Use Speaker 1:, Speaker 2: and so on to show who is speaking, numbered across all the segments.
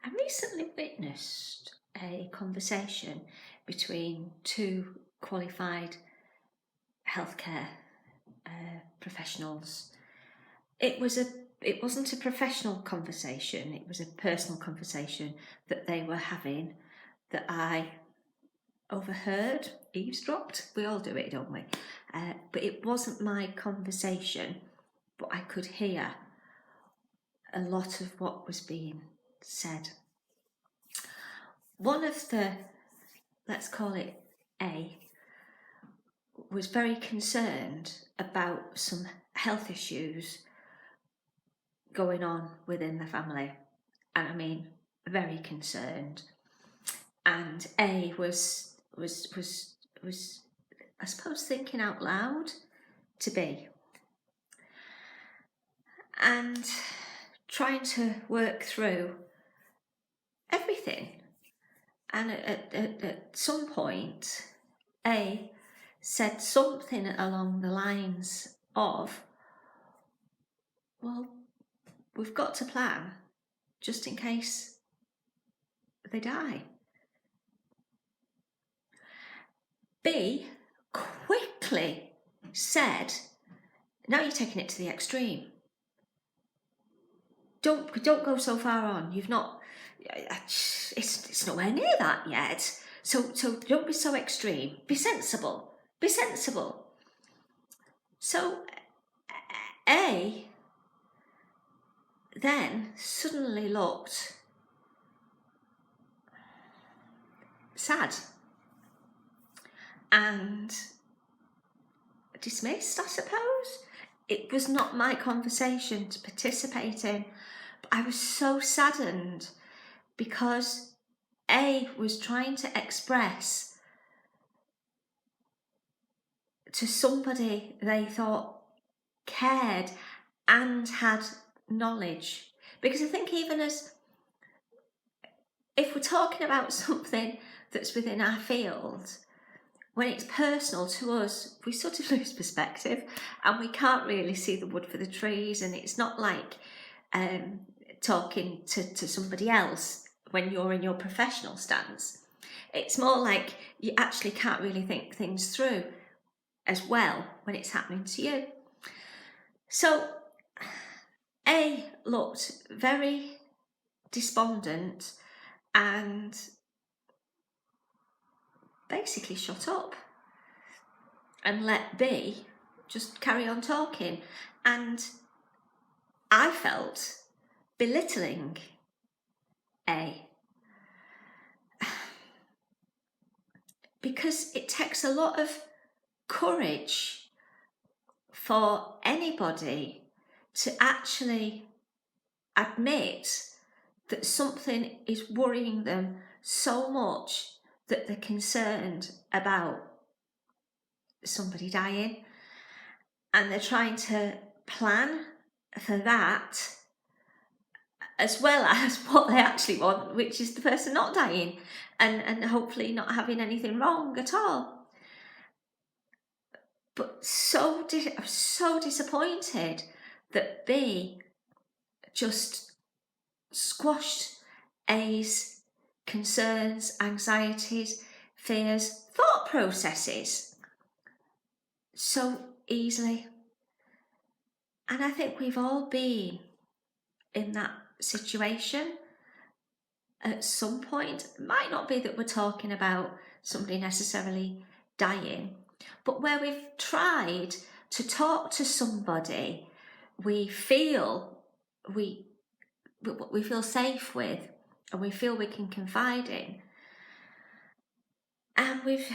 Speaker 1: I recently witnessed a conversation between two qualified healthcare professionals. It wasn't a professional conversation, it was a personal conversation that they were having that I overheard, eavesdropped. We all do it, don't we? But it wasn't my conversation, but I could hear a lot of what was being said. One of the, let's call it A, was very concerned about some health issues going on within the family, and I mean very concerned. And A was I suppose thinking out loud to B, and trying to work through everything. And at some point, A said something along the lines of, well, we've got to plan just in case they die. B quickly said, now you're taking it to the extreme. Don't go so far on. You've not, it's nowhere near that yet. So don't be so extreme. Be sensible. Be sensible. So A then suddenly looked sad and dismissed, I suppose. It was not my conversation to participate in, but I was so saddened because A was trying to express to somebody they thought cared and had knowledge. Because I think even as, if we're talking about something that's within our field, when it's personal to us, we sort of lose perspective and we can't really see the wood for the trees, and it's not like talking to somebody else when you're in your professional stance. It's more like you actually can't really think things through as well when it's happening to you. So A looked very despondent and basically shut up and let B just carry on talking. And I felt belittling A, because it takes a lot of courage for anybody to actually admit that something is worrying them so much that they're concerned about somebody dying, and they're trying to plan for that as well as what they actually want, which is the person not dying and hopefully not having anything wrong at all. But I was so disappointed that B just squashed A's concerns, anxieties, fears, thought processes so easily. And I think we've all been in that situation at some point. It might not be that we're talking about somebody necessarily dying, but where we've tried to talk to somebody we feel safe with and we feel we can confide in, and we've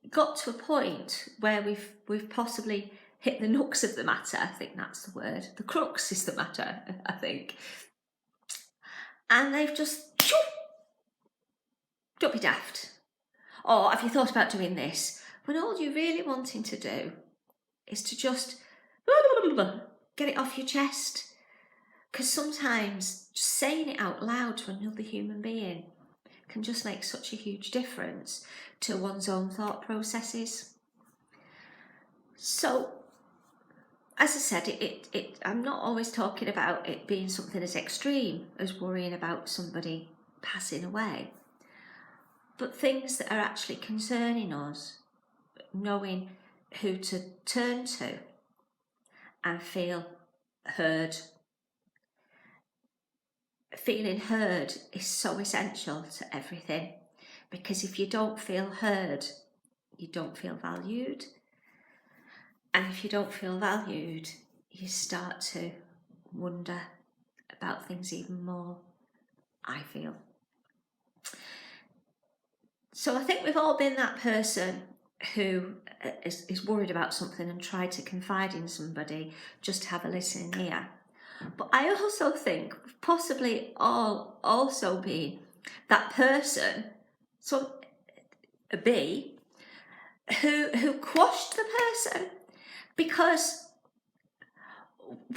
Speaker 1: got to a point where we've possibly hit the nux of the matter. I think that's the word. The crux is the matter, I think. And they've just, don't be daft. Or have you thought about doing this? When all you're really wanting to do is to just get it off your chest. Because sometimes just saying it out loud to another human being can just make such a huge difference to one's own thought processes. So as I said, I'm not always talking about it being something as extreme as worrying about somebody passing away, but things that are actually concerning us, knowing who to turn to and feel heard. Feeling heard is so essential to everything, because if you don't feel heard, you don't feel valued. And if you don't feel valued, you start to wonder about things even more, I feel. So I think we've all been that person who is worried about something and tried to confide in somebody just to have a listening ear. But I also think we've possibly all also been that person, so a B, who quashed the person because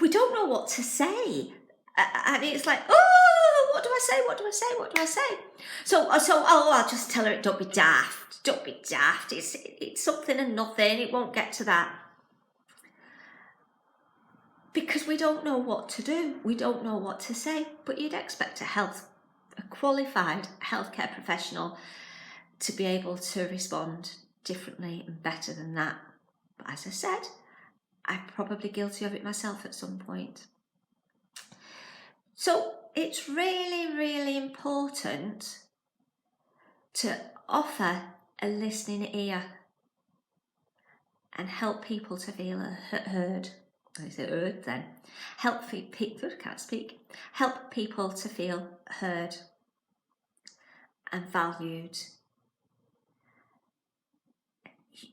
Speaker 1: we don't know what to say. And it's like, oh, what do I say? What do I say? What do I say? So, I'll just tell her, don't be daft. Don't be daft. It's something and nothing. It won't get to that. Because we don't know what to do. We don't know what to say. But you'd expect a qualified healthcare professional to be able to respond differently and better than that. But as I said, I'm probably guilty of it myself at some point. So it's really, really important to offer a listening ear and help people to feel heard. I say heard then. Help people, can't speak. Help people to feel heard and valued.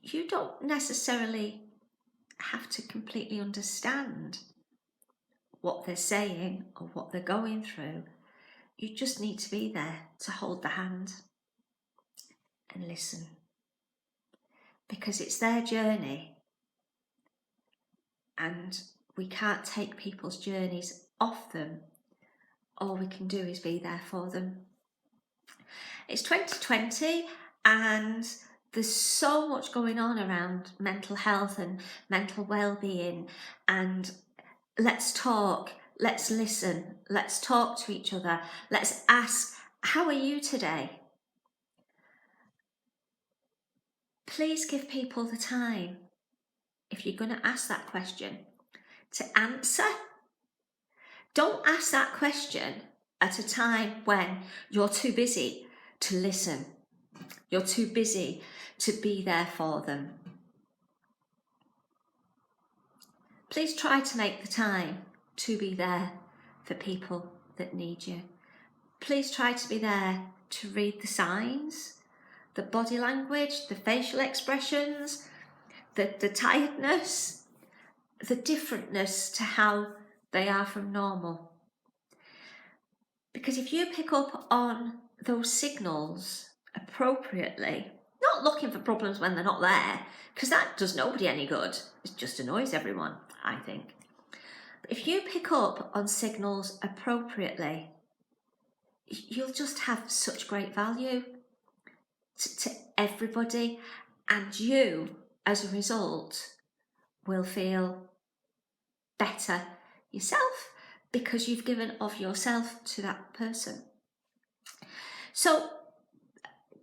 Speaker 1: You don't necessarily have to completely understand what they're saying or what they're going through. You just need to be there to hold the hand and listen, because it's their journey and we can't take people's journeys off them. All we can do is be there for them. It's 2020 and there's so much going on around mental health and mental well-being, and let's talk, let's listen, let's talk to each other, let's ask, how are you today? Please give people the time, if you're going to ask that question, to answer. Don't ask that question at a time when you're too busy to listen. You're too busy to be there for them. Please try to make the time to be there for people that need you. Please try to be there to read the signs, the body language, the facial expressions, the tiredness, the differentness to how they are from normal. Because if you pick up on those signals appropriately, not looking for problems when they're not there, because that does nobody any good. It just annoys everyone, I think. But if you pick up on signals appropriately, you'll just have such great value to everybody, and you, as a result, will feel better yourself because you've given of yourself to that person. So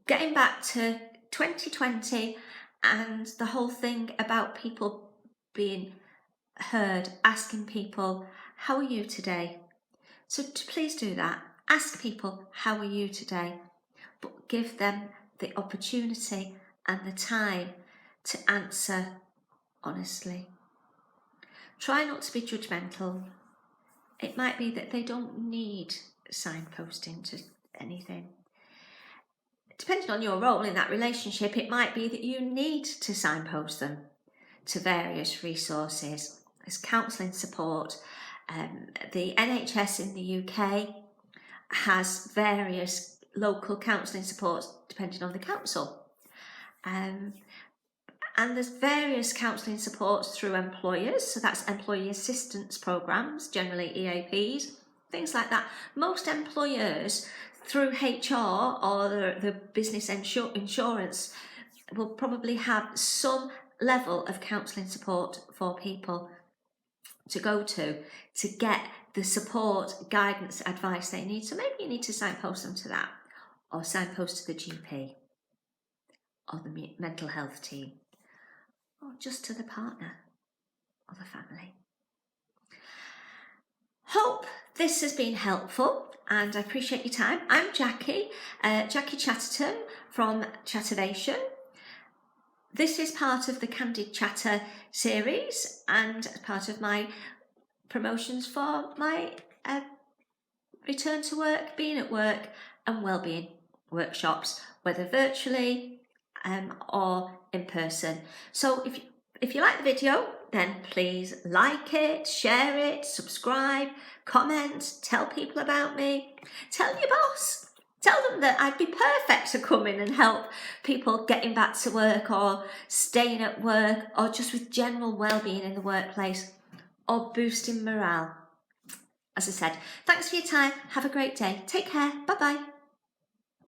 Speaker 1: getting back to 2020 and the whole thing about people being heard, asking people, how are you today? So please do that. Ask people, how are you today? But give them the opportunity and the time to answer honestly. Try not to be judgmental. It might be that they don't need signposting to anything. Depending on your role in that relationship, it might be that you need to signpost them to various resources. There's counselling support. The NHS in the UK has various local counselling supports depending on the council. And there's various counselling supports through employers, so that's employee assistance programmes, generally EAPs, things like that. Most employers through HR or the business insurance will probably have some level of counselling support for people to go to get the support, guidance, advice they need. So maybe you need to signpost them to that, or signpost to the GP, or the mental health team, or just to the partner or the family. Hope this has been helpful, and I appreciate your time. I'm Jackie, Jackie Chatterton from CHATTERVATION. This is part of the Candid Chatter series and part of my promotions for my return to work, being at work and wellbeing workshops, whether virtually or in person. So if you like the video, then please like it, share it, subscribe, comment, tell people about me, tell your boss. Tell them that I'd be perfect to come in and help people getting back to work, or staying at work, or just with general well-being in the workplace, or boosting morale. As I said, thanks for your time. Have a great day. Take care. Bye-bye.